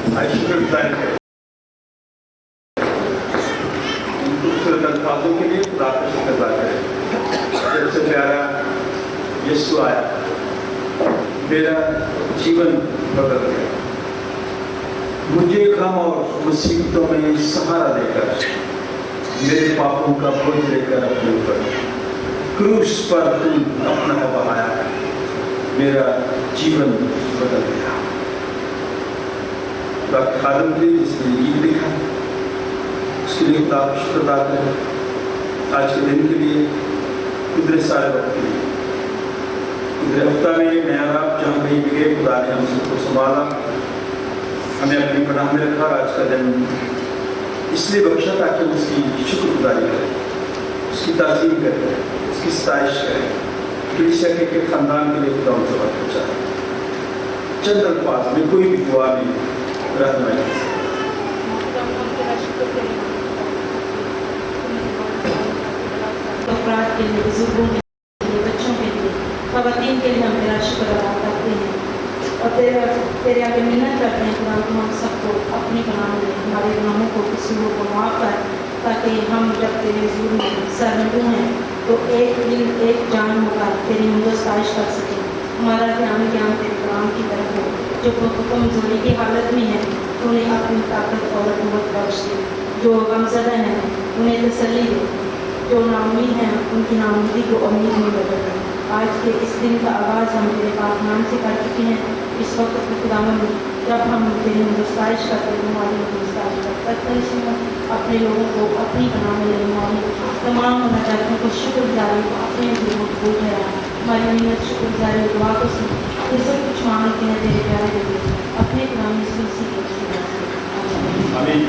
شکر گزاری کریں ان خوبصورت الفاظوں کے لیے خدا کا شکر ادا کریں. جب سے پیارا یسوع آیا میرا جیون بدل گیا. مجھے غم اور مصیبتوں میں سہارا دے کر میرے پاپوں کا بوجھ لے کر اپنے اوپر کروس پر خون اپنا بہایا. میرا جیون بدل گیا. خدا کے خادم تھے جس نے گیت لکھا اس کے لیے خدا کا شکر ادا کریں. آج کے دن کے لیے گزرے سارے وقت کے لیے گزرے ہفتہ میں نیا رات جہاں کہیں بھی گئے خدا نے ہم سب کو سنبھالا ہمیں اپنی پناہ میں رکھا. آج کا دن اس لیے بخشا تاکہ ہم اس کی شکر گزاری کریں, اس کی تعظیم کریں, اس کی ستائش کریں. کلیسیا کے خاندان کے لیے خدا ان سے بات پہنچا. چند الفاظ میں کوئی بھی دعا نہیں رہنمائی. افراد کے لیے, بزرگوں کے لیے, بچوں کے لیے, خواتین کے لیے ہم تیرا شکر ادا کرتے ہیں اور تیرے آگے منت کرتے ہیں خدا تو ہم سب کو اپنی پناہ میں ہمارے گناہوں کو قصوروں کو معاف کر تاکہ ہم جب تیرے حضور میں سرنگو ہیں تو ایک دل ایک جان ہو کر تیری مجھ ستائش کر سکیں. ہمارا دھیان تیرے کلام کی طرف ہو. جو کمزوری کی حالت میں ہے تو انہیں اپنی طاقت اور قوت بخش دے. جو غمزدہ ہیں انہیں تسلی دے. جو ناامید ہیں ان کی ناامیدی کو امید میں بدل دے. آج کے اس دن کا آغاز ہم تیرے پاک نام سے کر چکے ہیں. اس وقت کو خداوند جب ہم تیری مستعش کرتے ہیں ہماری مستعش کرتے ہیں اپنے لوگوں کو اپنی پناہ میں لینے والی تمام مہاجرتوں کو شکر گزاری کو اپنے دلوں کو بول رہا ہے. ہماری محنت شکر گزاری دعا کو سن پھر سب کچھ مانگتے ہیں تیرے پیارے دیتے اپنے کلام سلسی کے آمین.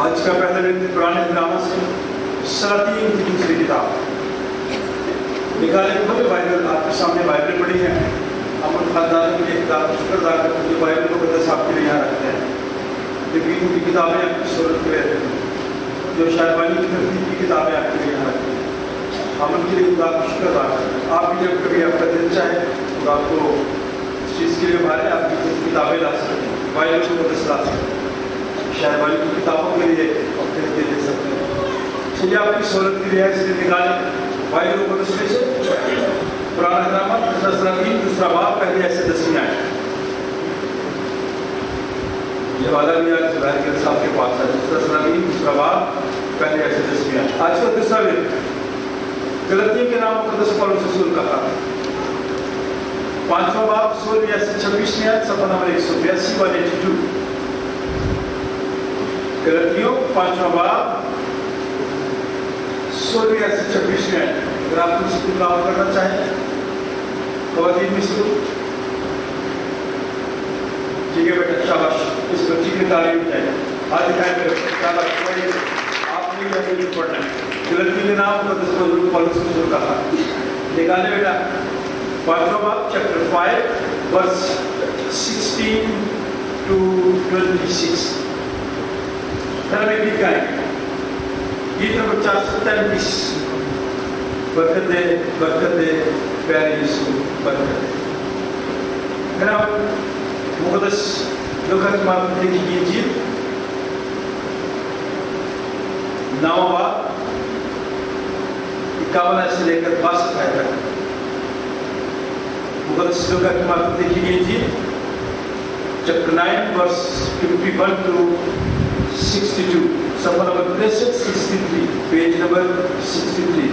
آج کا پہلا دن پرانے نامہ سے سلاطین کی دوسری کتاب نکالے کھولے بائبل، آپ کے سامنے بائبل پڑھی ہے. ہم خاندان کی کتاب شکر ادا کرتے ہیں جو بائبل کو مقدس آپ کے لیے یہاں رکھتے ہیں. لیکن ان کی کتابیں آپ کی صورت میں رہتے ہیں جو شاہبانی کی ترتیب کی کتابیں آپ کے لیے یہاں رکھتے ہیں. ہم ان کے لیے خدا کا شکر ادا کرتے ہیں. آپ بھی جب کبھی آپ کا دل چاہے تو آپ کو اس چیز کے لیے بھارے آپ کی کتابیں لا سکتے ہیں، بائبل کو مقدس لا سکتے ہیں، شاہبانی کی کتابوں کے لیے اپنے دے سکتے ہیں. چلیے آپ کی صورت کی رہائش سے نکالیں بائبل کو مقدس میں سے پرانا نامہ دوسرا باب پہلے ایسے 10 آئے. یہ والا بھی آج زبیر کے صاحب کے پاس ہے. دوسرا باب پہلے ایسے 10 آئے. آج کا دوسرا دن غلطیوں کے نام مقدس پولس رسول کا تھا. 5واں باب 16 سے 26 آیت صفحہ نمبر 182 182. غلطیوں 5واں باب 16 سے 26 آیت. اگر آپ کو سکول کام کرنا چاہیں خواتین میں سکول ٹھیک ہے بیٹا شاباش، اس بچی کی تعلیم چاہیے. آج دکھائیں میرے شاباش، آپ نے یہ بھی پڑھنا ہے. غلطی کے نام مقدس پولس رسول کا تھا. نکالے بیٹا 5واں باب چیپٹر 5 ورس 16 to 26. میں بھی کہیں گیت نمبر 433. برکت دے پیارے یسوع برکت دے. جناب مقدس لوکا کی معرفت کی انجیل 9واں باب 51 سے لے کر 62 آیت تک. مقدس لوکا کی معرفت کی انجیل چیپٹر 9 ورس 51 to 62 صفحہ نمبر 63 پیج نمبر 63.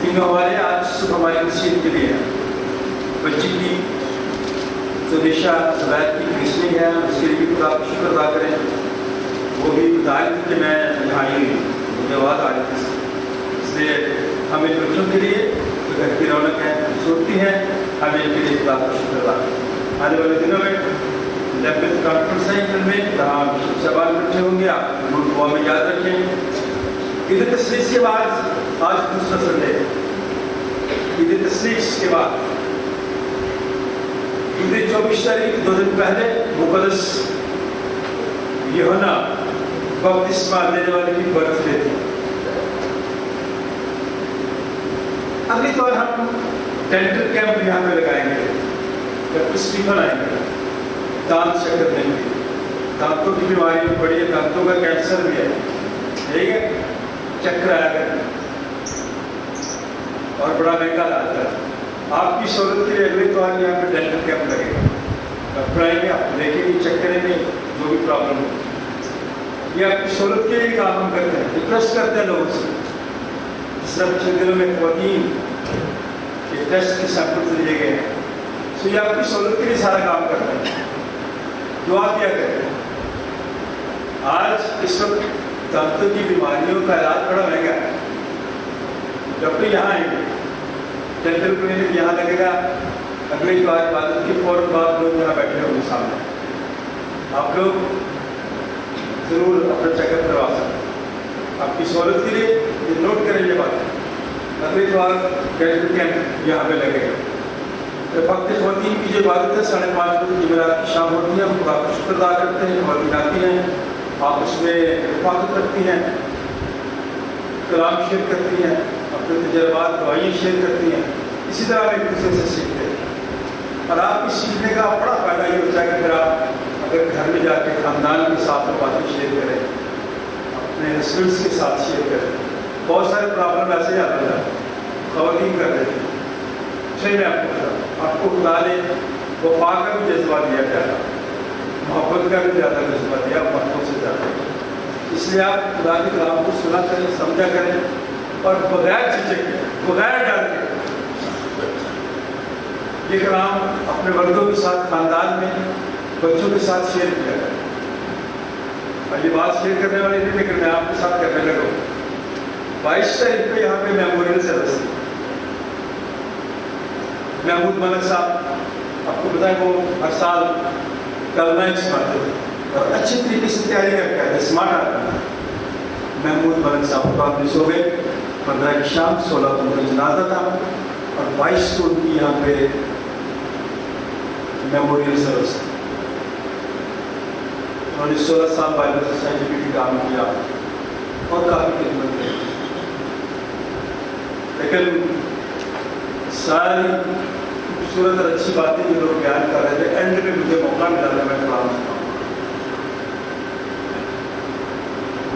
تینوں ہمارے آج صبح ہماری نصیحت کے لیے بچی کی سدیشا زبیر کی کرسمنگ ہے. اس کے لیے بھی خدا کا شکر ادا کریں. وہ بھی ظاہر کہ میں یہاں آئی ہوئی مجھے آواز آ رہی تھی، اس لیے ہمیں بچوں کے لیے جو گھر کی رونق ہے خوبصورتی ہے، ہمیں ان کے لیے خدا کا شکر ادا کریں. آنے والے دنوں میں لیپت کانفرنس ہے انگلینڈ میں جہاں سوال بچے ہوں گے، آپ دعا میں یاد رکھیں. عید تشریق کے بعد آج دوسرا سنڈے، عید تشریق کے بعد عید 24 تاریخ 2 دن پہلے مقدس یوحنا بپتسمہ دینے والے کی برتھ ڈے تھی. اگلی بار ہم ڈینٹل کیمپ یہاں پہ لگائیں گے جب اسٹیفن آئیں گے. دانت چیک کرنے کے لیے، دانتوں کی بیماری بھی بڑی ہے، دانتوں کا کینسر بھی ہے، ٹھیک ہے، چیک کرایا کریں اور بڑا مہنگا علاج ہے. آپ کی سہولت کے لیے اگلے اتوار یہاں پہ ڈینٹل کیمپ لگے گا. ڈاکٹر آئیں گے، آپ دیکھیں گے، چیک کریں گے جو بھی پرابلم ہو. یہ آپ کی سہولت کے لیے کام ہم کرتے ہیں، ریکویسٹ کرتے ہیں لوگوں سے. جس طرح پچھلے دنوں میں خواتین کے ٹیسٹ کے سیمپلز لیے گئے ہیں، تو یہ آپ کی سہولت کے لیے سارا کام کرتے ہیں. دعا کیا کریں. آج اس وقت دانتوں کی بیماریوں کا علاج بڑا مہنگا ہے. ڈاکٹر یہاں آئیں گے، ڈینٹل کلینک یہاں لگے گا. اگلے بار عبادت کے فوراً بعد لوگ یہاں بیٹھے ہوں گے سامنے. آپ لوگ ضرور اپنا چیک اپ کروا سکتے ہیں. آپ کی سہولت کے لیے یہ نوٹ کریں یہ بات. اگلی بار ڈینٹل کیمپ یہاں پہ لگے گا. وقت خواتین کی جو عبادت ہے 5:30 بجے جمعرات کی شام ہوتی ہے. ہم خدا کا شکر ادا کرتے ہیں. خواتین آتی ہیں، آپ اس میں حفاظت رکھتی ہیں، کلام شیئر کرتی ہیں، اپنے تجربات دوائیں شیئر کرتی ہیں. اسی طرح ایک دوسرے سے سیکھتے ہیں. اور آپ کی سیکھنے کا بڑا فائدہ یہ ہوتا ہے کہ پھر آپ اگر گھر میں جا کے خاندان کے ساتھ باتیں شیئر کریں، اپنے ہسبینڈس کے ساتھ شیئر کریں. بہت سارے پرابلم ایسے ہی آتے ہیں خواتین کر رہے ہیں. میں آپ کو بتاؤں، آپ کو خدا نے وفا کا بھی جذبہ دیا پیارا، محبت کا بھی زیادہ جذبہ دیا، مردوں سے زیادہ. اس لیے آپ خدا کے کلام کو سنا کریں، سمجھا کریں اور بغیر جھجک کے، بغیر ڈر کے یہ کلام اپنے مردوں کے ساتھ، خاندان میں بچوں کے ساتھ شیئر کیا کریں. اور یہ بات شیئر کرنے والی نہیں، لیکن میں آپ کے ساتھ کرنے لگا. 22 تاریخ کو یہاں پہ میموریل سروس ہے. محمود ملک صاحب آپ کو بتائیں وہ ہر سال کلمہ سناتے تھے اور اچھی طریقے سے تیاری کر کے آتے، اسمارٹ آدمی۔ محمود ملک صاحب کو مس ہو گئے 15 کی شام، 16 کو ان کا جنازہ تھا اور 22 کو ان کی یہاں پہ میموریل سروس تھی۔ انہوں نے 16 سال بائبل سوسائٹی میں بھی کام کیا اور کافی خدمت کی، لیکن ساری خوبصورت اور اچھی باتیں جو لوگ بیان کر رہے تھے، اینڈ میں مجھے موقع ملا تھا میں قرآن سناؤں۔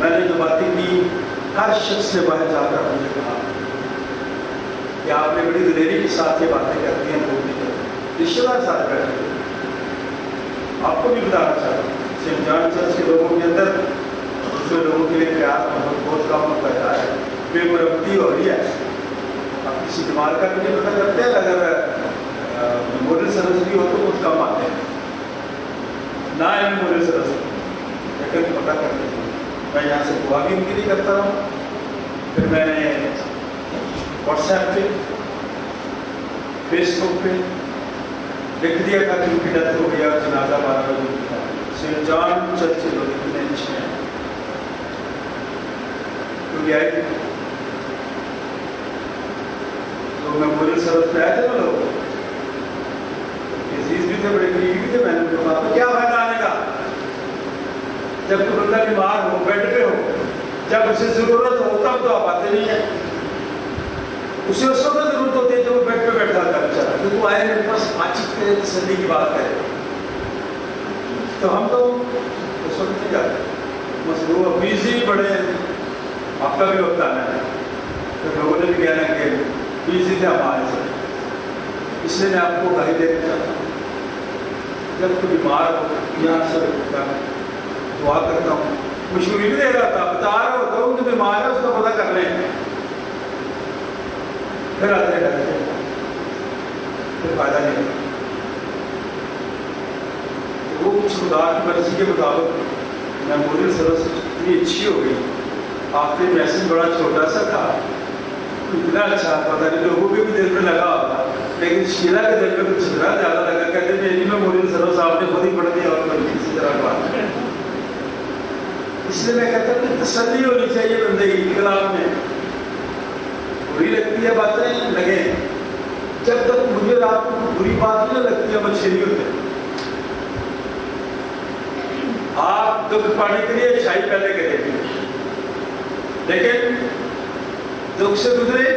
میں نے جو باتیں کی، ہر شخص نے باہر جا کر مجھے کہا کہ آپ نے بڑی دلیری کے ساتھ یہ باتیں کرتی ہیں، بولتی ہیں، رشتہ دار ساتھ بیٹھے ہیں۔ آپ کو بھی بتانا چاہتا ہوں، سینٹ جان چرچ کے لوگوں کے اندر دوسرے لوگوں کے لیے پیار بہت کم ہوتا جا رہا ہے، بے مربتی ہو رہی ہے۔ آپ کسی بیمار کا بھی نہیں پتہ کرتے ہیں، اگر میموریل سروس بھی ہو تو بہت کم آتے ہیں، نہ میموریل سروس لیکن پتہ کرتے ہیں۔ میں یہاں سے دعا بھی ان کے لیے کرتا ہوں۔ پھر میں نے واٹس ایپ پہ، فیس بک پہ لکھ دیا تھا کہ ان کی ڈیتھ ہو گئی اور جنازہ 12 بجے کی تھا۔ سینٹ جان چرچ کے لوگ اتنے اچھے ہیں، کیونکہ آئے تھے تو میموریل سروس پہ آئے تھے نا لوگ، عزیز بھی تھے، بڑے قریبی بھی تھے۔ میں نے کہا کیا فائدہ آنے کا جب کوئی بندہ بیمار ہو، بیڈ پہ ہو، جب اسے ضرورت ہو تب تو آپ آتے نہیں ہیں۔ اسے اس وقت ضرورت ہوتی ہے جب وہ بیڈ پہ بیٹھا تھا بیچارہ، تو تو آئے میرے پاس بات چیت کرے، تسلی کی بات کرے، تو ہم تو اس وقت نہیں جاتے، مصروف بیزی بڑے، آپ کا بھی وقت آنا ہے۔ تو لوگوں نے بھی کہنا کہ بیزی تھے ہمارے سے، اس لیے میں آپ کو گاہی دینا چاہتا ہوں، جب کوئی بیمار ہو یہاں سے دعا کرتا ہوں، مشوری بھی دے رہا تھا، بتا رہا ہوتا ہوں کہ بیمار ہے اس کا پتہ کر لیں، پھر آتے رہتے پھر فائدہ نہیں ہوتا۔ وہ کچھ خدا کی مرضی کے مطابق میموریل سروس اتنی اچھی ہو گئی، آخری میسج بڑا چھوٹا سا تھا، اتنا اچھا، پتہ نہیں لوگوں کے بھی دل میں لگا ہوگا، لیکن شیلا کے دل میں کچھ اتنا زیادہ لگا، کہتے ہیں میری میموریل سروس آپ نے خود ہی پڑھ دیا اور کسی طرح بات ہے۔ اس لیے میں کہتا ہوں کہ تسلی ہونی چاہیے بندے کی کلام میں، بری لگتی ہے باتیں لگیں، جب تک مجھے رات کو بری بات نہیں لگتی ہے مچھلی ہوتے۔ آپ دکھ پانے کے لیے اچھائی پہلے کریں گے، لیکن دکھ سے گزرے،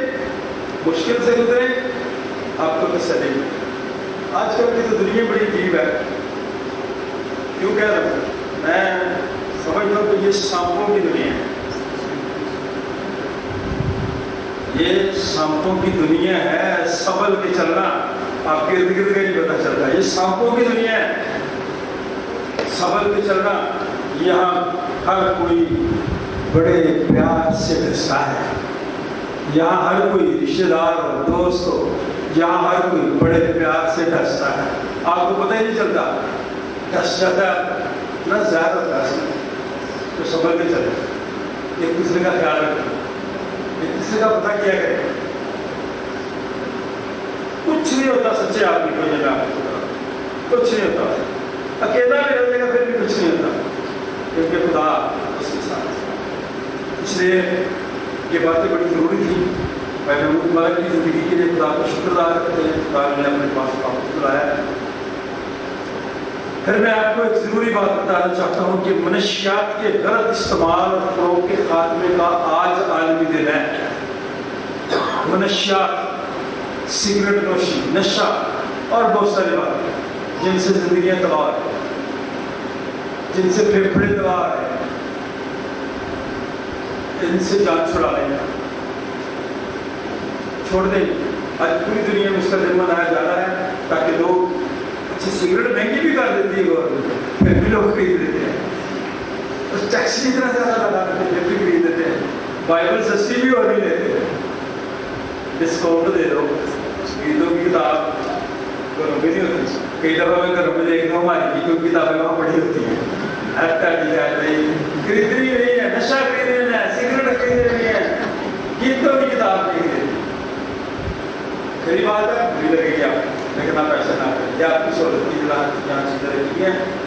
مشکل سے گزرے، آپ کو تسلی ملے۔ آج کل کی تو دنیا بڑی عجیب ہے، کیوں کہہ رہا ہوں میں سمجھتا ہوں کہ یہ سانپوں کی دنیا ہے، یہ سانپوں کی دنیا ہے، سنبھل کے چلنا، آپ کے ارد گرد کا نہیں پتہ چلتا، یہ سانپوں کی دنیا ہے، سنبھل کے چلنا۔ یہاں ہر کوئی بڑے پیار سے ڈستا ہے، یہاں ہر کوئی رشتے دار ہو، دوست ہو، یہاں ہر کوئی بڑے پیار سے ڈستا ہے، آپ کو پتہ ہی نہیں چلتا، ڈس جاتا ہے نہ زیادہ ہوتا ہے، تو سنبھل کے چلے، ایک دوسرے کا خیال رکھیں، ایک دوسرے کا پتہ کیا کرے۔ کچھ نہیں ہوتا سچے آدمی کو، یہ آپ کو کچھ نہیں ہوتا، اکیلا بھی رہے گا پھر بھی کچھ نہیں ہوتا، کیونکہ خدا اس کے ساتھ۔ اس لیے یہ باتیں بڑی ضروری تھی۔ میں محمود ملک کی زندگی کے لیے خدا کا شکر ادا کرتے ہیں، خدا نے اپنے پاس واپس بلایا۔ پھر میں آپ کو ایک ضروری بات بتانا چاہتا ہوں کہ منشیات کے غلط استعمال اور فروغ کے خاتمے کا آج عالمی دن ہے۔ منشیات، سگریٹ نوشی، نشہ اور بہت ساری باتیں جن سے زندگیاں تباہ ہیں، جن سے پھیپھڑے تباہ ہیں، ان سے جان چھڑا لیں، چھوڑ دیں۔ آج پوری دنیا میں اس کا دن منایا جا رہا ہے تاکہ لوگ اچھی سگریٹ مہنگی بھی کر دیتی ہے گورنمنٹ، پھر بھی لوگ خرید لیتے ہیں، اس ٹیکس بھی اتنا زیادہ لگا دیتے ہیں پھر بھی خرید لیتے ہیں، بائبل سستی بھی ہو نہیں لیتے، ڈسکاؤنٹ دے دو، گیتوں کی کتاب گھروں میں نہیں ہوتی، کئی دفعہ میں گھروں میں دیکھتا ہوں ہماری گیتوں کی کتابیں وہاں پڑھی ہوتی ہیں، خریدنی نہیں ہے، نشہ خریدنا ہے، سگریٹ خریدنی ہے، گیتوں کی کتاب نہیں خریدنی۔ میری بات ہے بری لگے گی آپ، لیکن آپ ایسا نہ کریں، یہ آپ کی سہولت کی جہاں چیزیں رکھی ہیں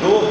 2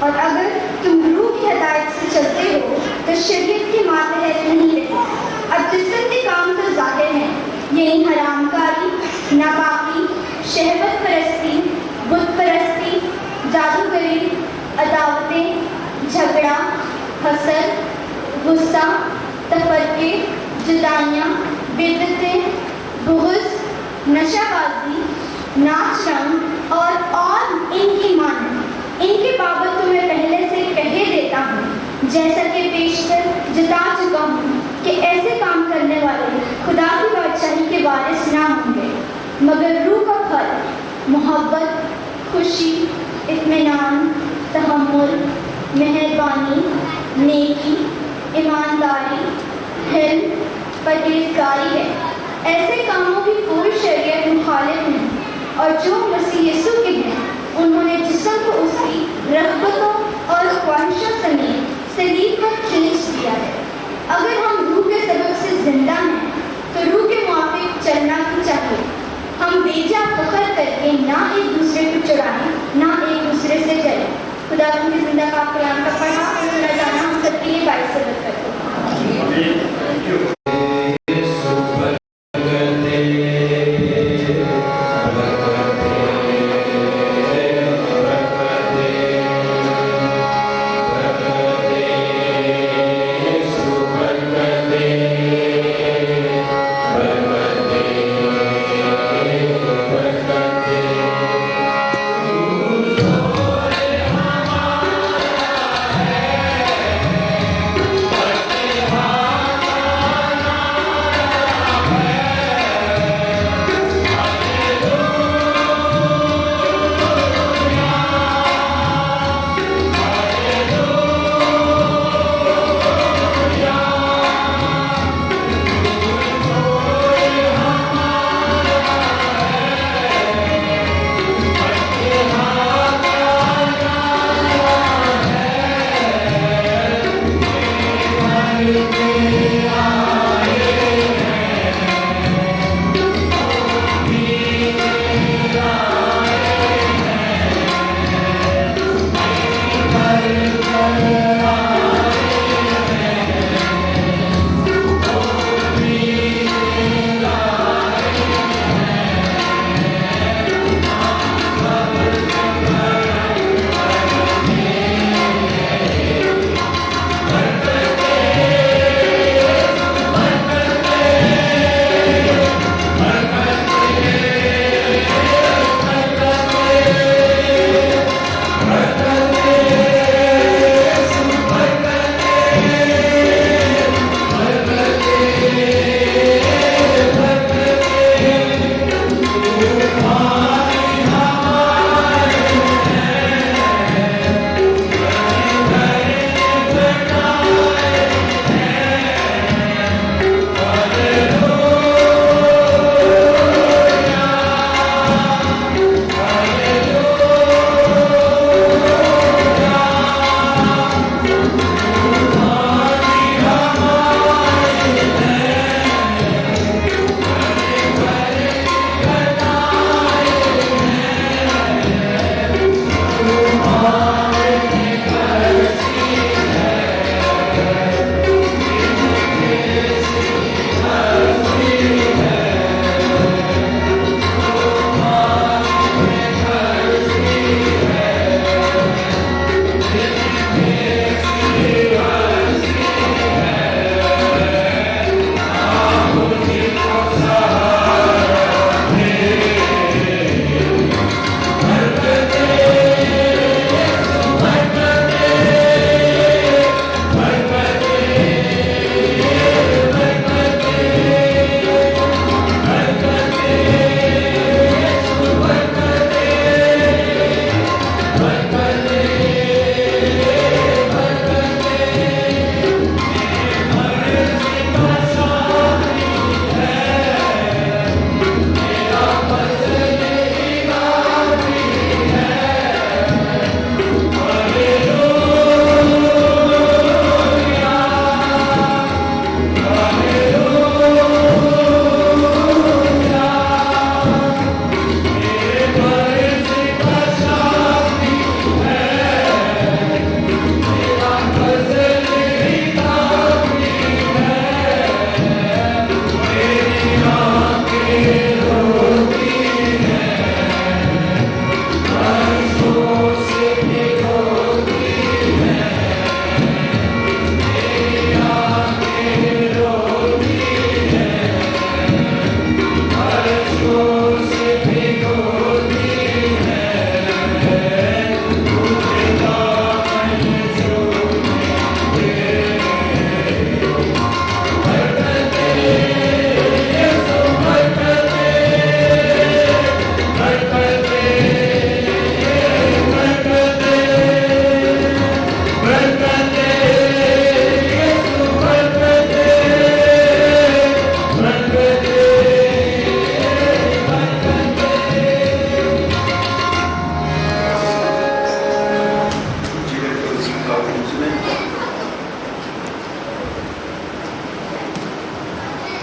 اور اگر تم روح کی ہدایت سے چلتے ہو تو شریعت کے ماتحت نہیں رہے۔ اب جسم کے کام تو ظاہر ہیں، یعنی حرام کاری، ناپاکی، شہوت پرستی، بت پرستی، جادوگری، عداوتیں، جھگڑا، حسد، غصہ، تفرقے، جدائیاں، بدعتیں، بغض، نشہ بازی، ناچ رنگ اور ان کی مانند۔ ان کے بابت تو میں پہلے سے کہہ دیتا ہوں، جیسا کہ بیشتر جتا چکا ہوں، کہ ایسے کام کرنے والے خدا کی بادشاہی کے وارث نہ ہوں گے، مگر روح کا پھل محبت، خوشی، اطمینان، تحمل، مہربانی، نیکی، ایمانداری، حلم، پرہیزگاری ہے۔ ایسے کاموں کی کوئی شریعت مخالف نہیں، اور جو مسیح یسوع کے ہیں انہوں نے جسم کو اس کی رغبتوں اور خواہشوں سمیت صلیب پر کھینچ دیا ہے۔ اگر ہم روح کے سبب سے زندہ ہیں تو روح کے موافق چلنا بھی چاہیے۔ ہم بیجا فخر کر کے نہ ایک دوسرے کو چڑھائیں، نہ ایک دوسرے سے چلیں۔ خدا کی زندہ پاک کلام کا پڑھا اور سنا جانا ہم سب کے لیے باعث برکت ہو۔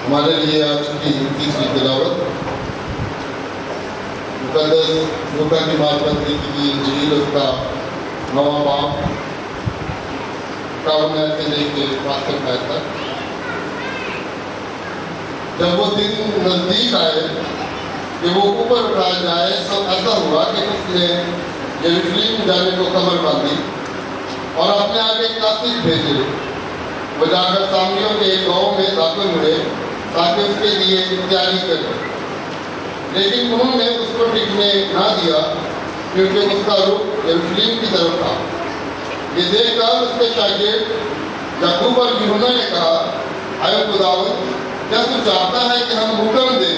ہمارے لیے آج کی تیسری تلاوت مقدس لوکا کی معرفت لکھی گئی انجیل اس کا 9واں باب 51 آیت سے لے کے 62 آیت تک۔ جب وہ دن نزدیک آئے کہ وہ اوپر اٹھایا جائے تو ایسا ہوا کہ اس نے یروشلم جانے کو کمر باندھی اور اپنے آگے کاتب بھیجے۔ وہ جا کر سامیوں کے ایک گاؤں میں داخل ہوئے تاکہ اس کے لیے تیاری کریں، لیکن انہوں نے اس کو ٹکنے نہ دیا کیونکہ اس کا رخ یروشلم کی طرف تھا۔ یہ دیکھ کر اس کے شاگرد یعقوب اور یوحنا نے کہا، اے خداوند، کیا تو چاہتا ہے کہ ہم حکم دیں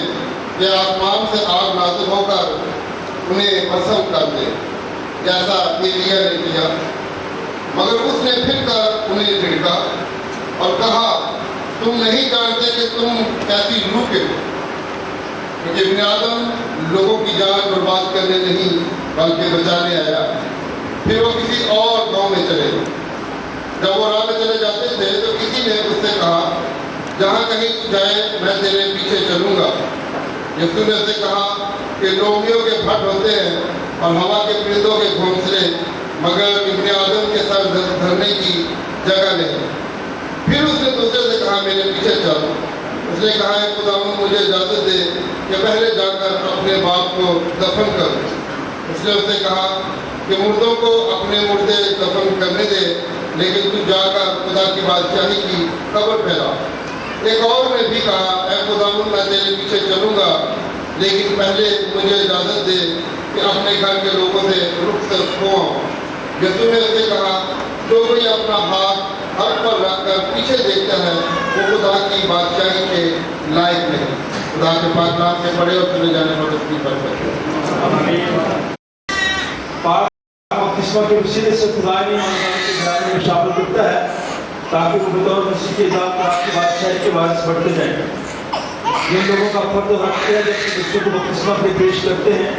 کہ آسمان سے آگ نازل ہو کر انہیں بھسم کر دے جیسا ایلیا نے کیا؟ مگر اس نے پھر کر انہیں جھڑکا اور کہا، تم نہیں جانتے کہ تم کیسی روح کے ہو، کیونکہ ابن آدم لوگوں کی جان برباد کرنے نہیں بلکہ بچانے آیا۔ پھر وہ کسی اور گاؤں میں چلے گئے۔ جب وہ راہ میں چلے جاتے تھے تو کسی نے اس سے کہا، جہاں کہیں تو جائے میں تیرے پیچھے چلوں گا۔ یسوع نے اسے کہا کہ لومڑیوں کے پھٹ ہوتے ہیں اور ہوا کے پرندوں کے گھونسلے، مگر ابن آدم کے سر دھرنے کی جگہ نہیں۔ پھر اس نے دوسرے سے کہا، میرے پیچھے چل۔ اس نے کہا، اے خداوند، مجھے اجازت دے کہ پہلے جا کر اپنے باپ کو دفن کر دوں۔ اس نے اسے کہا کہ مردوں کو اپنے مردے دفن کرنے دے، لیکن تو جا کر خدا کی بادشاہی کی خبر پھیلا۔ ایک اور نے بھی کہا، اے خداوند، میں تیرے پیچھے چلوں گا، لیکن پہلے مجھے اجازت دے کہ اپنے گھر کے لوگوں سے رخصت ہو آؤں۔ یسوع نے اسے کہا، جو کوئی اپنا ہاتھ حق پر رکھ کر پیچھے دیکھتا ہے وہ خدا کی بادشاہی کے لائق نہیں۔ خدا کے پاک کلام سے پڑھے اور سنے جانے پر اس کی برکت۔ پاک بپتسمہ کے وسیلے سے خدا نے ہمارے گھرانے میں شامل کرتا ہے تاکہ وہ بطور مسیح کے ذات آپ کی بادشاہی کے وارث بڑھتے جائیں۔ جن لوگوں کا فرد و حق ہے جب بچوں کو بپتسمہ پہ پیش کرتے ہیں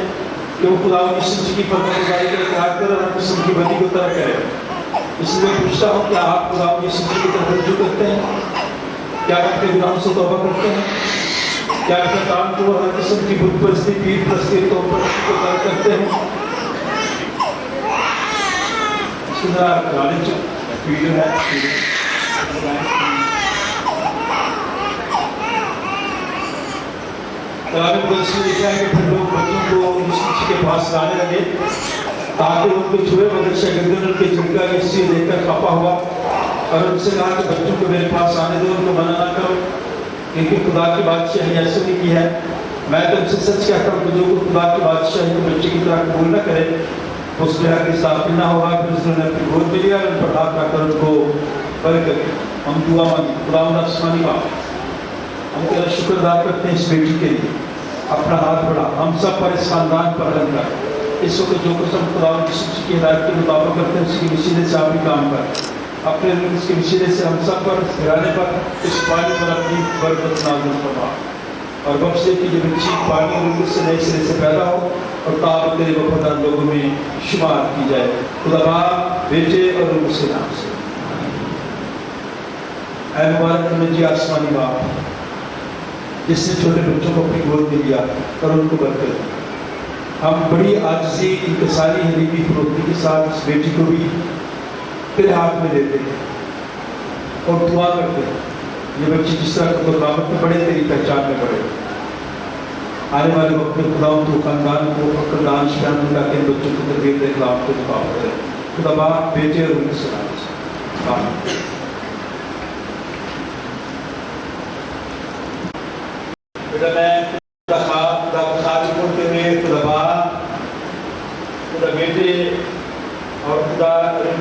کہ وہ خدا یسوع کی فرمانبرداری کا اقرار کرے اور ہر قسم کی بدی کو ترک کرے۔ اس لیے پوچھتا ہوں، کیا آپ خدا یسوع کی طرف رجوع کرتے ہیں؟ کیا آپ کے گناہوں سے توبہ کرتے ہیں؟ کیا اپنے کام کو ہر قسم کی بت پرستی، پیر پرستی، توپ پرستی کو ترک کرتے ہیں؟ اس کی طرح گانے جو ویڈیو ہے کلام مقدس میں لکھا ہے کہ پھر لوگ بچوں کو یسوع کے پاس لانے لگے تاکہ ان کو چھوئے، مگر شاگردوں نے ان کے جھڑکا، یسوع دیکھ کر خفا ہوا اور ان سے کہا کہ بچوں کو میرے پاس آنے دو، ان کو منع نہ کرو، کیونکہ خدا کی بادشاہی ایسے نہیں کی ہے۔ میں تم سے سچ کہتا ہوں کہ جو کوئی خدا کی بادشاہی کو بچے کی طرح قبول نہ کرے اس میں ہرگز داخل نہ ہوگا۔ پھر اس نے اپنی گود میں لیا اور ان پر ہاتھ رکھ کر ان کو برکت۔ ہم دعا مانگیں۔ خداوند آسمانی باپ، ہم تیرا شکر ادا کرتے ہیں اس بیٹی کے لیے، اپنا ہاتھ بڑھا ہم سب پر، اس خاندان پر رنگ کر۔ اس وقت جو کچھ ہم خداوند یسوع کی ہدایت کے مطابق کرتے ہیں اس کی وسیلے سے آپ بھی کام کر، اپنے اس کے وسیلے سے ہم سب پر، اس گھرانے پر، اس پانی پر اپنی برکت نازل فرما اور بخش دے کہ یہ بچی پانی اور اس سے نئے سرے سے پیدا ہو اور تاب تیرے وفادار لوگوں میں شمار کی جائے۔ خدا باپ، بیٹے اور روح کے نام سے اے مبارک نجی آسمانی باپ، جس نے چھوٹے بچوں کو اپنی گود میں لیا اور ان کو برکت دی، ہم بڑی عاجزی، انکساری، حلیمی فروختی کے ساتھ اس بیٹی کو بھی تیرے ہاتھ میں دیتے ہیں اور دعا کرتے ہیں یہ بچی جس طرح قربت میں پڑھے تیری پہچان میں پڑھے۔ آنے والے وقت میں خداوند تو خاندان کو فکر دان شان میں تاکہ ان بچوں کو تربیت دے، اخلاق کو مقابل کرے۔ خدا باپ، بیٹے اور روح کے نام سے آمین۔ بیٹا میں خدا پڑھتے ہوئے خدا باپ، خدا بیٹے اور خدا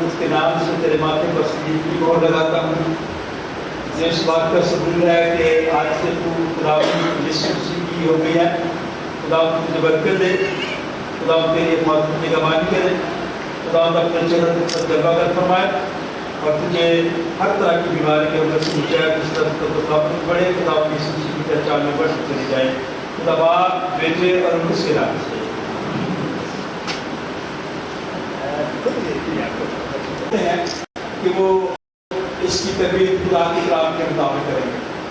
اس کے نام سے تیرے ماتھے پر سجدے کی مہر لگاتا ہوں۔ اس بات کا ثبوت ہے کہ آج سے تو خدا یسوع مسیح کی ہو گئی ہے۔ خدا تجھے برکت دے، خدا تیری معذرت کی نگہبانی کرے، خدا اپنے چہرے پر جلوہ گر فرمائے اور تجھے ہر طرح کی بیماری کے اندر سے بچائے، جس طرح تو قابل بڑھے، خدا یسوع مسیح کی پہچان میں بڑھ چلی جائے۔ خدا باپ، بیٹے اور اس کے نام سے کہ وہ اس کی تربیت خدا کے کلام کے مطابق کریں گے۔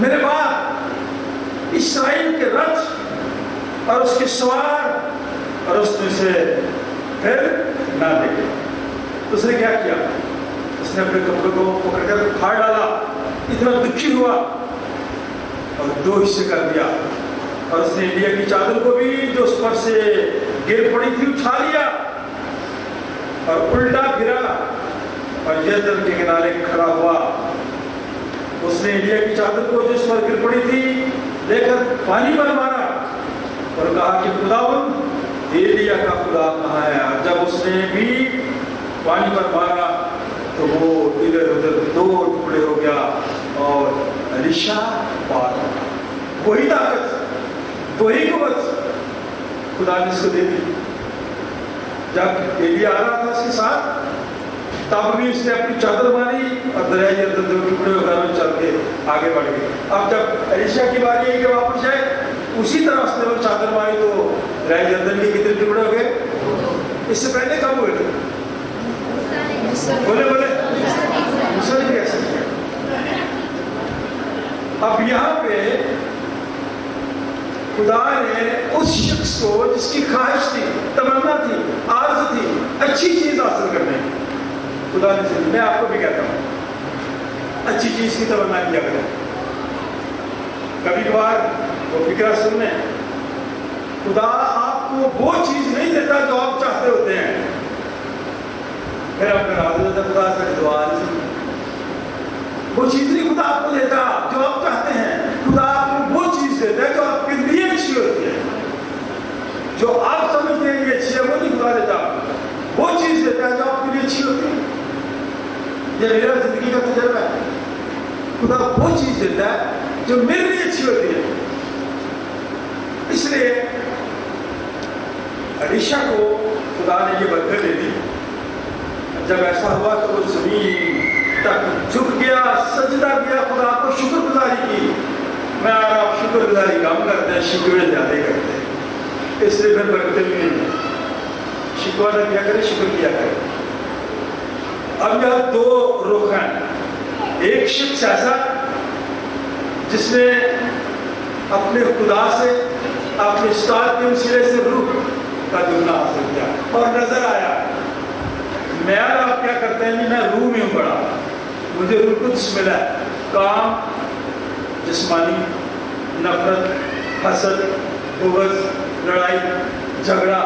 میرے بعد اسرائیل کے رتھ اور اس کے سوار اور اس میں سے پھر نہ دیکھے. اس نے کیا کیا؟ اس نے اپنے کپڑوں کو پکڑ کر پھاڑ ڈالا، اتنا دکھی ہوا اور 2 حصے کر دیا. اور اس نے انڈیا کی چادر کو بھی جو اس پر سے گر پڑی تھی اٹھا لیا اور الٹا پھرا اور یردن کے کنارے کھڑا ہوا. اس نے انڈیا کی چادر کو جو اس پر گر پڑی تھی لے کر پانی پر مارا اور کہا کہ خداوند ایلیا کا خدا کہاں ہے؟ اور جب اس نے بھی پانی پر مارا تو وہ ادھر ادھر 2 ٹکڑے ہو گیا اور الیشا پار ہو گیا. وہی طاقت، وہی قوت خدا نے اس کو دے دی. جب ایلیا آ رہا تھا اس کے ساتھ تب بھی اس نے اپنی چادر ماری اور دریائے یردن 2 ٹکڑے ہو گئے، چل کے آگے بڑھ گئے. اب جب الیشا کی باری ہے کہ واپس جائے، اسی طرح اس نے وہ چادر ماری تو دریائے یردن کے کتنے ٹکڑے ہو گئے؟ اس سے پہلے کب ہوئے تھے؟ بولے بولے دوسرے بھی ایسا کیا. اب یہاں پہ خدا نے اس شخص کو جس کی خواہش تھی، تمنا تھی، آرزو تھی اچھی چیز حاصل کرنے کی، خدا نے میں آپ کو بھی کہتا ہوں اچھی چیز کی تمنا کیا کریں. کبھی کبھار وہ فکرہ سننے، خدا آپ کو وہ چیز نہیں دیتا جو آپ چاہتے ہوتے ہیں. پھر آپ کا راضی ہوتا خدا سے دعا نہیں سنتے. وہ چیز نہیں خدا آپ کو دیتا جو آپ چاہتے ہیں. خدا آپ کو وہ چیز دیتا ہے جو آپ کے لیے اچھی ہوتی ہے. جو آپ سمجھتے ہیں یہ اچھی ہے وہ نہیں خدا دیتا. وہ چیز دیتا ہے جو آپ کے لیے اچھی ہوتی ہے. یہ میرا زندگی کا تجربہ ہے. خدا وہ چیز دیتا ہے جو میرے لیے اچھی ہوتی ہے. اس لیے الیشا کو خدا نے یہ برکت دے دی. جب ایسا ہوا تو وہ زمین تک جھک گیا، سجدہ کیا، خدا کو شکر گزاری کی. میں اور آپ شکر گزاری کم کرتے ہیں، شکوے زیادہ کرتے ہیں. اس لیے پھر برکتیں بھی نہیں. شکوہ نہ کیا کرے، شکر کیا کرے. اب یہاں 2 رخ ہیں. ایک شخص ایسا جس نے اپنے خدا سے، اپنے استاد کے وسیلے سے روح کا دگنا حاصل کیا اور نظر آیا. میں اور آپ کیا کرتے ہیں؟ میں روح میں ہوں بڑا، مجھے روح قدس ملا ہے. کام، جسمانی، نفرت، حسد، بغض، لڑائی، جھگڑا،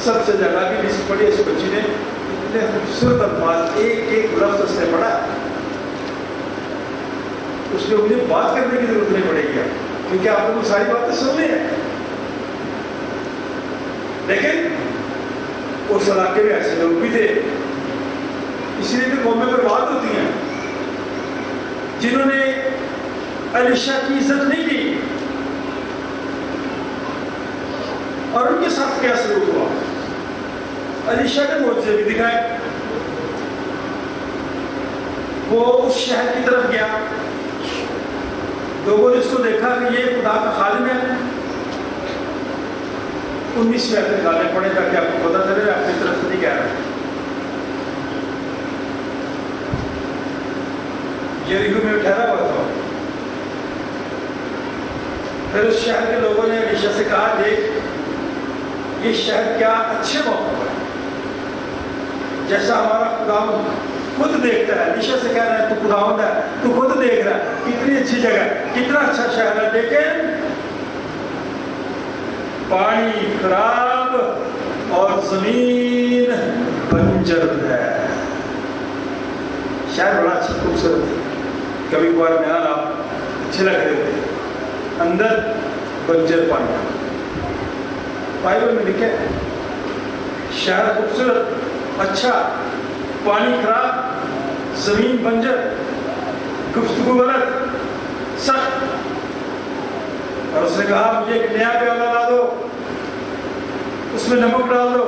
سب سے جگہ کی لسٹ پڑھی اس بچی نے. اتنے خوبصورت الفاظ، ایک ایک لفظ اس نے پڑھا. اس میں مجھے بات کرنے کی ضرورت نہیں پڑے گی کیونکہ آپ کو ساری باتیں سننی ہیں. لیکن اس علاقے میں ایسے لوگ بھی تھے، اس لیے کہ قومیں برباد ہوتی ہیں، جنہوں نے الیشا کی عزت نہیں کی. اور ان کے ساتھ کیا سلوک ہوا؟ الیشا نے معجزے بھی دکھائے. وہ اس شہر کی طرف گیا، لوگوں نے اس کو دیکھا کہ یہ خدا کا خادم ہے. 19 میں نکالنے پڑے تاکہ آپ کو پتا چلے. اپنی طرف سے نہیں کہہ رہا. یریحو میں ٹھہرا ہوا تھا. پھر اس شہر کے لوگوں نے الیشا سے کہا، دیکھ یہ شہر کیا اچھے موقع پر ہے، جیسا ہمارا خداوند خود دیکھتا ہے. الیشا سے کہہ رہا ہے تو خداوند ہے، تو خود دیکھ رہا ہے کتنی اچھی جگہ ہے، کتنا اچھا شہر ہے، لیکن پانی خراب اور زمین بنجر ہے. شہر بڑا اچھا خوبصورت ہے، کبھی کبھار بیان آپ اچھے لگ رہے تھے، اندر بنجر پانی. بائبل میں لکھے شہر خوبصورت، اچھا، پانی خراب، زمین بنجر، گفتگو غلط، سخت. اور اس نے کہا مجھے ایک نیا پیالہ لا دو، اس میں نمک ڈال دو.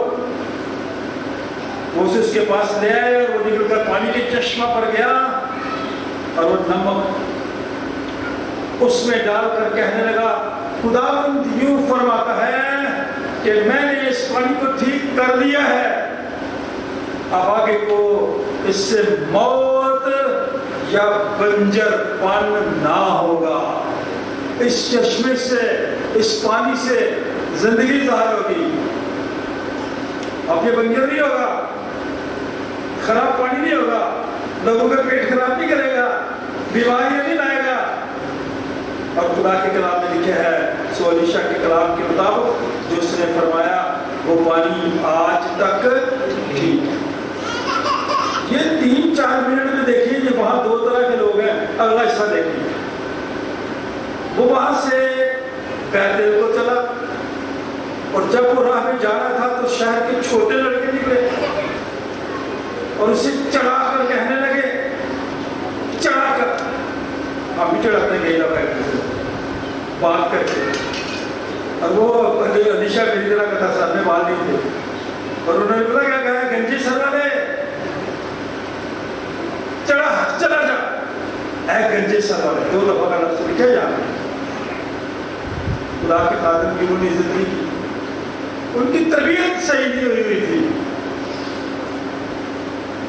وہ اسے اس کے پاس لے آئے اور وہ نکل کر پانی کے چشمہ پر گیا اور وہ نمک اس میں ڈال کر کہنے لگا، خداوند یوں فرماتا ہے کہ میں نے اس پانی کو ٹھیک کر دیا ہے، اب آگے کو اس سے موت یا بنجر پن نہ ہوگا. اس چشمے سے، اس پانی سے زندگی ظاہر ہوگی. اب یہ بنجر نہیں ہوگا، خراب پانی نہیں ہوگا، لوگوں کا پیٹ خراب نہیں کرے گا، بیماریاں نہیں لائے گا. اور خدا کے کلام میں لکھا ہے، سو الیشا کے کلام کے مطابق جو اس نے فرمایا وہ پانی آج تک ٹھیک ہے. یہ 3-4 منٹ میں دیکھیے، یہ وہاں 2 طرح کے لوگ ہیں. اگلا حصہ دیکھیے. وہ وہاں سے بیت ایل کو چلا، اور جب وہ راہ میں جا رہا تھا تو شہر کے چھوٹے لڑکے نکلے اور اسے چڑھا کر کہنے لگے، چڑھا کر، ہم بھی چڑھاتے گئے نا بات کرتے. اور وہ الیشا میری طرح کا تھا، سر میں بال نہیں تھے، اور انہوں نے پتا کیا کہا، گنجی سر والے چلا جا. اے گنجے سر والے، 2 دفعہ کا لفظ لکھا جانا. خدا کے خادم کی انہوں نے عزت نہیں کی، ان کی تربیت صحیح نہیں ہوئی تھی.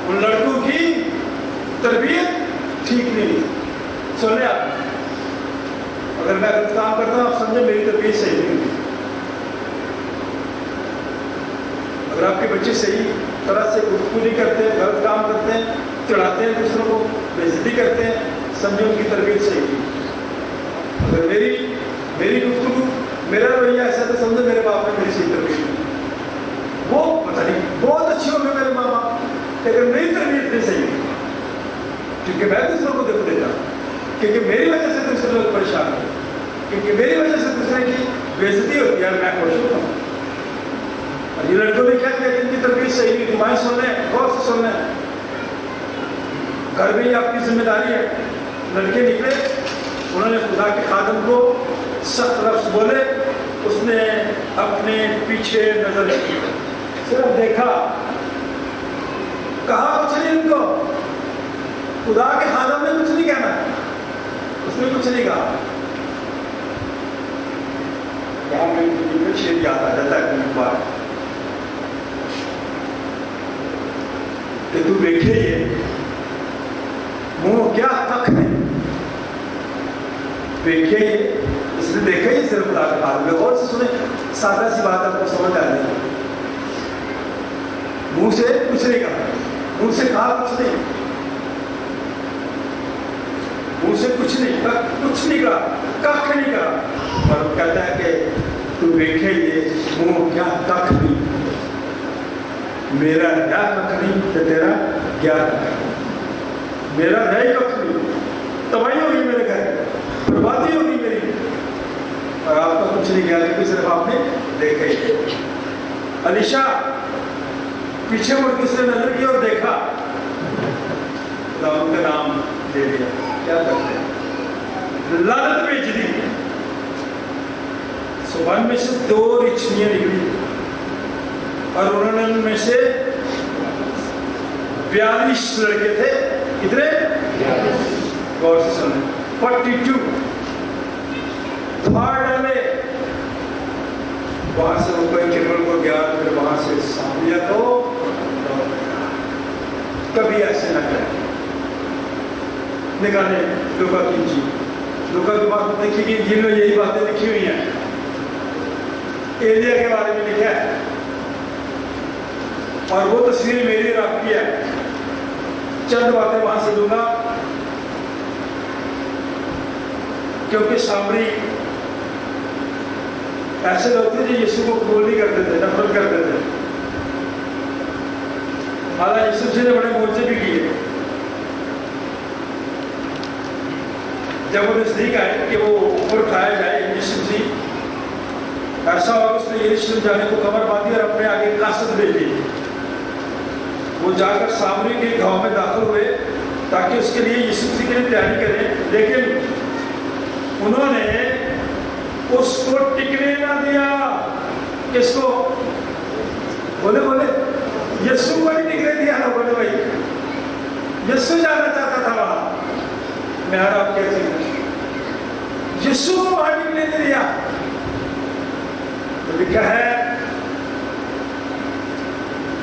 ان لڑکوں کی تربیت ٹھیک نہیں تھی. سن لیں آپ، اگر میں غلط کام کرتا ہوں آپ سمجھیں میری تربیت صحیح نہیں ہوئی. اگر آپ کے بچے صحیح طرح سے گفتگو نہیں کرتے، غلط کام کرتے ہیں، چڑھاتے ہیں دوسروں کو، بے عزتی کرتے ہیں، سمجھیں ان کی تربیت صحیح نہیں. اگر میری گفتگو، میرا رویہ ایسا تو سمجھے میرے باپ نے میری صحیح تربیت کی. وہ پتہ نہیں بہت اچھے ہوں گے میرے ماں باپ، لیکن میری تربیت نہیں صحیح ہے، کیونکہ میں دوسروں کو دیکھ دیتا ہوں، کیونکہ میری وجہ سے دوسرے لوگ پریشان ہیں، کیونکہ میری وجہ سے دوسرے کی بے عزتی ہوتی ہے، میں خوش ہوتا ہوں. اور یہ لڑکوں نے کیا کیا کہ ان کی تربیت صحیح نہیں. تمہیں سن لیں، غور سے سن لیں، گھر میں ہی آپ کی ذمہ داری ہے. لڑکے نکلے، انہوں نے خدا کے خادم کو سخت لفظ بولے. اس نے اپنے پیچھے نظر کی، صرف دیکھا، کہا کچھ نہیں. ان کو خدا کے خادم نے کچھ نہیں کہنا، اس نے کچھ نہیں کہا. یہاں میں شیر یاد آ جاتا ہے ایک بار کہ تو دیکھے یہ منہ کیا تک ہے، دیکھے یہ، اس نے دیکھا ہی صرف خدا کے خادم میں. اور سے سنیں، سادہ سی بات آپ کو سمجھ آ جائے گی. منہ سے کچھ نہیں کہا، منہ سے کہا کچھ نہیں، منہ سے کچھ نہیں کہا، کخ نہیں کہا. اور وہ کہتا ہے کہ تو دیکھے یہ منہ کیا کخ نہیں، میرا کیا کخ نہیں تو تیرا کیا کخ، میرا ہے کخ نہیں. تباہی ہوگی میرے گھر، بربادی ہوگی میری، اور آپ کا کچھ نہیں کیا، لیکن صرف آپ نے دیکھا ہی. الیشا پیچھے مڑ کے اس نے نظر کی اور دیکھا، خدا ان کا نام دے دیا. کیا کرتے ہیں؟ لعنت بھیج دی. صبح میں سے 2 رچھنیاں نکلی، اور انہوں نے ان میں سے 42 لڑکے تھے. کتنے؟ غور سے سنیں، 42 پھاڑ ڈالے. وہاں سے وہ کوئی کرمل کو گیا، پھر وہاں سے سامریا کو. کبھی ایسے نہ کریں. نکالے لوکا کی انجیل، لوکا کی بات دیکھیے کہ انجیل میں یہی باتیں لکھی ہوئی ہیں. ایلیا کے بارے میں لکھا ہے، اور وہ تصویر میری اور آپ کی ہے. چند باتیں وہاں سے دوں گا، کیونکہ سامری ایسے لوگ تھے جو یسوع کو قبول نہیں کرتے تھے، نفرت کرتے تھے. حالانکہ یسوع سے نے بڑے معجزے بھی کیے. جب وہ نزدیک آئے کہ وہ اوپر اٹھایا جائے، یسوع سے ایسا ہوا کہ اس نے یروشلم جانے کو کمر باندھی اور اپنے آگے قاصد بھیجی. وہ جا کر سامری کے گاؤں میں داخل ہوئے تاکہ اس کے لیے یسوع مسیح کے لیے تیاری کریں، لیکن انہوں نے اس کو ٹکنے نہ دیا. کس کو؟ بولے یسوع کو نہیں ٹکنے دیا نا. بولے بھائی یسوع جانا چاہتا تھا وہاں، میں آپ کیسے یسوع کو وہاں ٹکنے نہیں دیا. تو لکھا ہے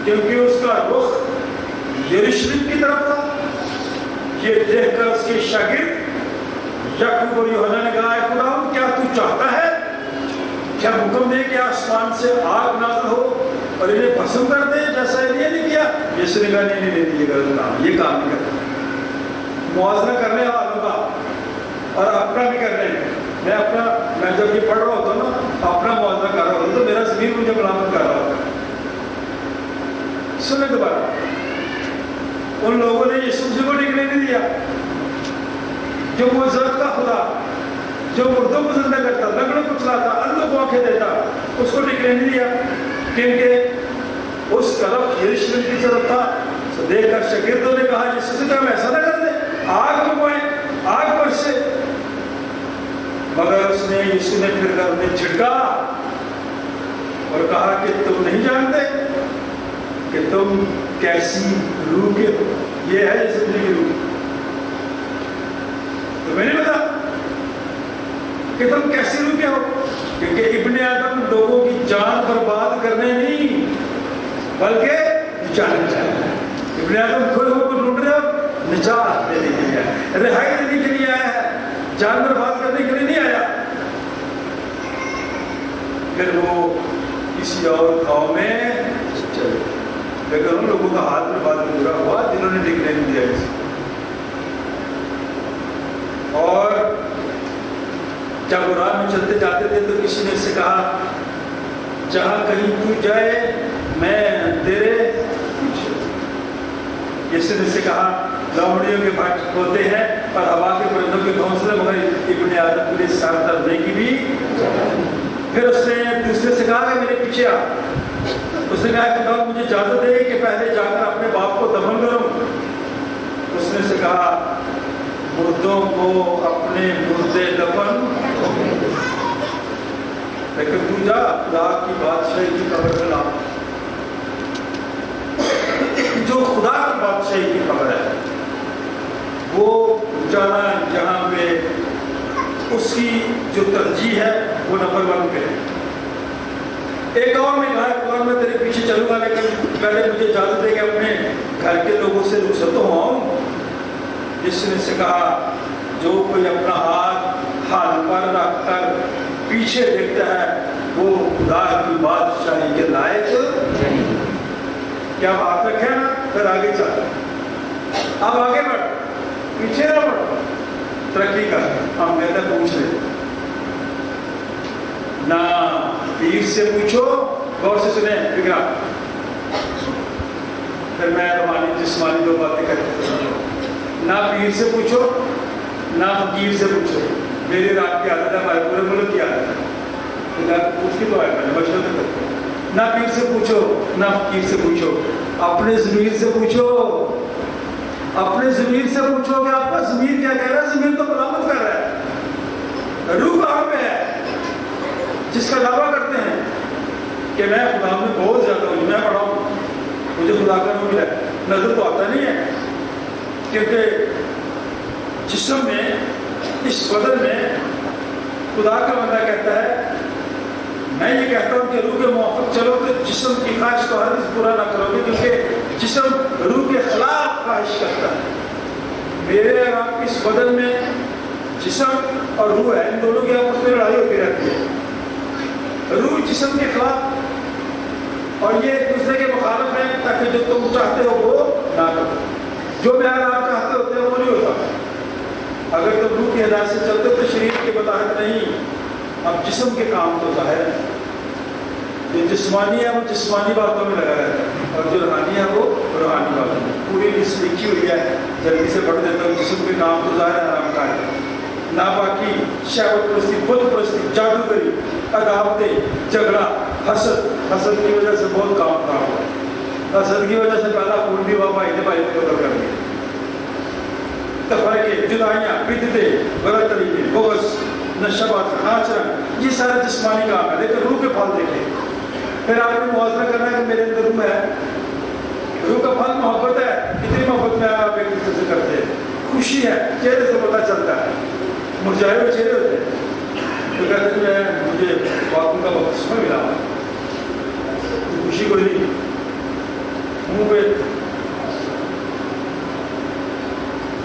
کیونکہ اس کا رخ یروشلم کی طرف تھا. یہ دیکھ کر اس کے شاگرد یعقوب اور یوحنا نے کہا، اے خدا کیا تو چاہتا ہے کیا حکم دے کہ آسمان سے آگ نازل ہو اور انہیں بھسم کر دے جیسا ایلیاہ نے کیا؟ یسوع نے کہا نہیں یہ غلط کام، یہ کام نہیں کرنا۔ موازنہ کرنے والوں کا اور اپنا بھی کرنے میں جب یہ پڑھ رہا ہوتا ہوں نا، اپنا موازنہ کر رہا ہوتا تو میرا ضمیر مجھے ملامت کر رہا ہوتا ہے۔ سنیں دوبارہ، ان لوگوں نے یسوع کو نکلنے نہیں دیا، جو معجزات کا خدا، جو مردوں کو زندہ کرتا، لنگڑوں کو چلاتا، اندھوں کو آنکھیں دیتا، اس کو نکلنے نہیں دیا، کیونکہ اس طرف یروشلم کی طرف تھا۔ دیکھ کر شاگردوں نے کہا یسوع سے ہم ایسا نہ کر دیں، آگ منگوائیں، آگ برسے۔ مگر اس نے یسوع نے پھر کر انہیں جھٹکا اور کہا کہ تم نہیں جانتے کہ تم کیسی روح کے ہو؟ یہ ہے یسوع کی روح، تمہیں نہیں پتا کہ تم کیسی روح کے ہو؟ کیونکہ ابن آدم لوگوں کی جان برباد کرنے نہیں بلکہ جانے چاہتا ہے۔ ابن آدم کھوئے ہو کو ڈھونڈ رہے ہو، نجات دینے کے لیے آیا ہے، رہائی دینے کے لیے آیا ہے، جان برباد کرنے کے لیے نہیں آیا۔ پھر وہ کسی اور گاؤں میں چلے، لیکن ان لوگوں کا ہاتھ میں بعد میں برا ہوا جنہوں نے نکلنے نہیں دیا کسی۔ اور جب وہ راہ میں چلتے جاتے تھے تو کسی نے اس سے کہا جہاں کہیں تو جائے میں تیرے پیچھے۔ یسوع نے اس سے کہا لومڑیوں کے بھٹ ہوتے ہیں اور ہوا کے پرندوں کے گھونسلے، مگر ابن آدم کے لیے سر دھرنے کی بھی۔ پھر اس نے دوسرے سے کہا کہ میرے پیچھے آ۔ اس نے کہا خدا مجھے اجازت دے کہ پہلے جا کر اپنے باپ کو دفن کروں۔ اس نے اسے کہا مردوں کو اپنے مردے دفن، لیکن تو جا خدا کی بادشاہی کی خبر پھیلا۔ جو خدا کی بادشاہی کی خبر ہے وہ جانا جہاں پہ اس کی جو ترجیح ہے وہ نمبر 1 پہ ہے۔ ایک اور نے کہا خدا میں تیرے پیچھے چلوں گا لیکن پہلے مجھے اجازت دے کہ اپنے گھر کے لوگوں سے رخصت تو ہوں۔ جس نے سے کہا جو کوئی اپنا ہاتھ حال پر رکھ کر پیچھے دیکھتا ہے وہ خدا کی بادشاہی کے لائق نہیں۔ کیا بات رکھے نا، پھر آگے چل، اب آگے بڑھ، پیچھے نہ بڑھ، ترقی کر۔ ہم کہتے ہیں پوچھ لے نہ، پیر سے پوچھو، غور سے سنیں فکرہ، پھر میں روحانی جسمانی دو باتیں کرتے ہیں۔ نہ پیر سے پوچھو نہ فقیر سے پوچھو، میری رات کی عادت ہے، ہمارے پورے ملک کی عادت ہے، پوچھ کی تو ہے میں نے مشورہ کرتے ہیں۔ نہ پیر سے پوچھو نہ فقیر سے پوچھو، اپنے ضمیر سے پوچھو، اپنے ضمیر سے پوچھو کہ آپ کا ضمیر کیا کہہ رہا ہے؟ ضمیر تو ملامت کر رہا ہے۔ روح کہاں پہ ہے جس کا دعویٰ کرتے ہیں کہ میں خدا میں بہت زیادہ ہوں، میں پڑھا ہوں، مجھے خدا کا نور ملا، نظر تو آتا نہیں ہے، کیونکہ جسم میں اس بدن میں خدا کا بندہ کہتا ہے میں یہ کہتا ہوں کہ روح کے موافق چلو تو جسم کی خواہش کو ہرگز پورا نہ کرو گے، کیونکہ جسم روح کے خلاف خواہش کرتا ہے۔ میرے اور آپ کی اس بدن میں جسم اور روح ہے، ان دونوں کی آپس میں لڑائی ہوتی رہتی ہے۔ روح جسم کے خلاف اور یہ ایک دوسرے کے مخالف ہیں تاکہ جو تم چاہتے ہو وہ نہ کرو، جو میں آپ چاہتے ہوتے ہیں وہ نہیں ہوتا۔ اگر تم روح کی ہدایت سے چلتے ہو تو شریر کی بطاحت نہیں، اب جسم کے کام تو ظاہر ہے۔ جو جسمانی ہے وہ جسمانی باتوں میں لگا رہتا ہے اور جو روحانی ہے وہ روحانی باتوں میں۔ پوری لسٹ لکھی ہوئی ہے، جلدی سے پڑھ دیتا ہوں۔ جسم کے کام تو ظاہر ہے، حرام کار ہے، ناپاکی، شہوت پرستی، بت پرستی، جادوگری، عداوتیں، جھگڑا، حسد کی وجہ سے بہت کام خراب ہوا۔ حسد کی وجہ سے پہلا خون بھی ہوا، بھائی نے بھائی کو قتل کر دیا۔ تفرقے، جدائیاں، بدعتیں، غلط طریقے، بغض، نشوات، ناچرن، یہ سارا جسمانی کام ہے، لیکن روح کے پھل دیکھیں۔ پھر آپ نے موازنہ کرنا ہے کہ میرے اندر روح ہے، روح کا پھل محبت ہے، کتنی محبت میں آپ ایک دوسرے سے کرتے ہیں، خوشی ہے، چہرے سے پتہ چلتا ہے، مرجھائے ہوئے چہرے ہوتے ہیں تو کہتے ہیں مجھے باپو کا بپتسمہ ملا، خوشی کوئی نہیں، منہ پہ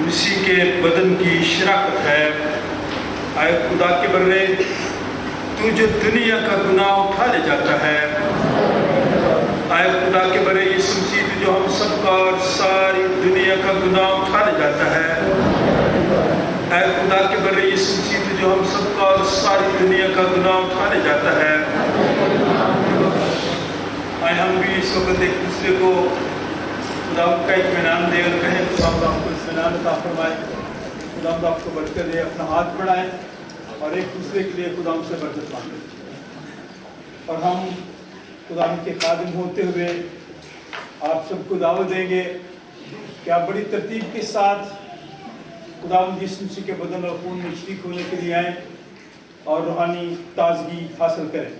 مسیح کے بدن کی شراکت ہے۔ اے خدا کے بندے، تو جو دنیا کا گناہ اٹھا لے جاتا ہے، اے خدا کے بندے یسوع مسیح تو جو ہم سب کا اور ساری دنیا کا گناہ اٹھا لے جاتا ہے، اے خدا کے بندے یسوع مسیح تو جو ہم سب کا اور ساری دنیا کا گناہ اٹھا لے جاتا ہے۔ آئے ہم بھی اس وقت ایک دوسرے کو خدا کا اطمینان دے اور کہیں خدا آپ کو اطمینان عطا فرمائے، خدا آپ کو برکت دے، اپنا ہاتھ بڑھائیں اور ایک دوسرے کے لیے خدا سے برکت مانگیں، اور ہم خدا کے خادم ہوتے ہوئے آپ سب کو دعوت دیں گے کہ آپ بڑی ترتیب کے ساتھ خدا یسوع مسیح کے بدن اور خون میں شریک ہونے کے لیے آئیں اور روحانی تازگی حاصل کریں۔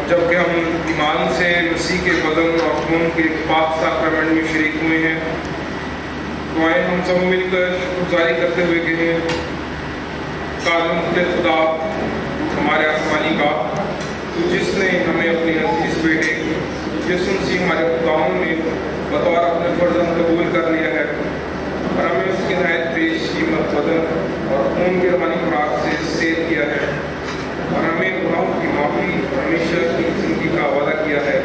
جبکہ ہم ایمان سے مسیح کے بدن اور خون کے پاک ساکرامنٹ میں شریک ہوئے ہیں، تو آئے ہم سب مل کر شکرگزاری کرتے ہوئے کہیں، قادر خدا ہمارے آسمانی کا، تو جس نے ہمیں اپنی عزیز بیٹے یسوع مسیح ہمارے خداوند میں بطور اپنے فرزند قبول کر لیا ہے، اور ہمیں اس کے نہایت پیش قیمت بدن اور خون کے روحانی خوراک سے سیر کیا ہے، اور ہمیں گناہوں کی معافی ہمیشہ کی زندگی کا وعدہ کیا ہے۔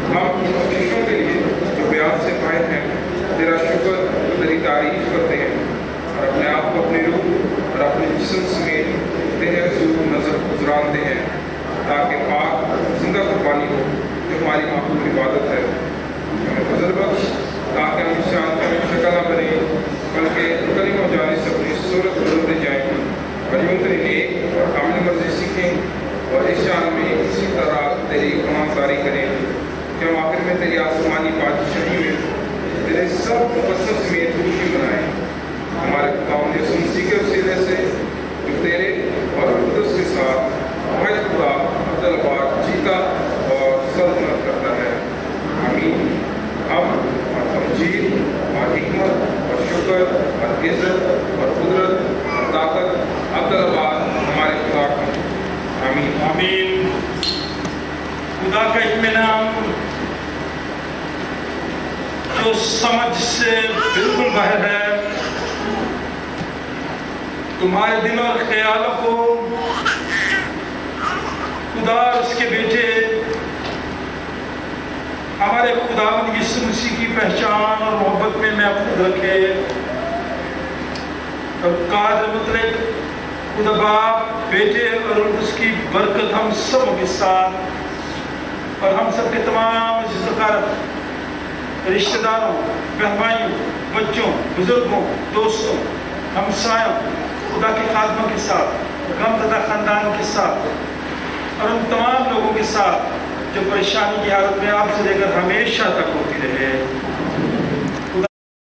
ہم ان خوشیوں کے لیے جو بیان سے قائم ہیں تیرا شکر، تیری تعریف کرتے ہیں، اور اپنے آپ کو اپنی روح اور اپنے جسم سمیت تیرے حضور نظر گزرانتے ہیں، تاکہ پاک زندہ قربانی ہو جو ہماری معقول عبادت ہے۔ ہمیں فضل بخش تاکہ ہم شان میں شکل نہ بنے بلکہ کلمہ و جانب سے اپنی صورت بدلتے جائیں، اور یوں تیری نیک اور کامل مرضی سیکھیں، اور اس شان میں اسی طرح تیری فرمانبرداری کریں کہ ہم آخر میں تیری آسمانی بادشاہی میں تیرے سب مقدس سمیت خوشی منائیں۔ ہمارے خداوند یسوع مسیح کے وسیلے سے جو تیرے اور قدس کے ساتھ واحد خدا عدل پاک جیتا اور سلطنت کرتا ہے، آمین۔ ہم اور تمجید اور حکمت اور شکر اور عزت اور قدرت اور طاقت عبدالآباد ہمارے خدا کو، آمین آمین۔ خدا کا اطمینان جو سمجھ سے بالکل باہر ہے تمہارے دل اور خیالوں کو خدا اور اس کے بیٹے ہمارے خداوند یسوع مسیح کی پہچان اور محبت میں محفوظ رکھے، اور قادر مطلق خدا باپ، بیٹے اور اس کی برکت ہم سب کے ساتھ اور ہم سب کے تمام رشتہ داروں، بہن بھائیوں، بچوں، بزرگوں، دوستوں، ہمسایوں، خدا کے خادموں کے ساتھ، غم زدہ خاندان کے ساتھ، اور ان تمام لوگوں کے ساتھ جو پریشانی کی حالت میں آپ سے لے کر ہمیشہ تک ہوتی رہے۔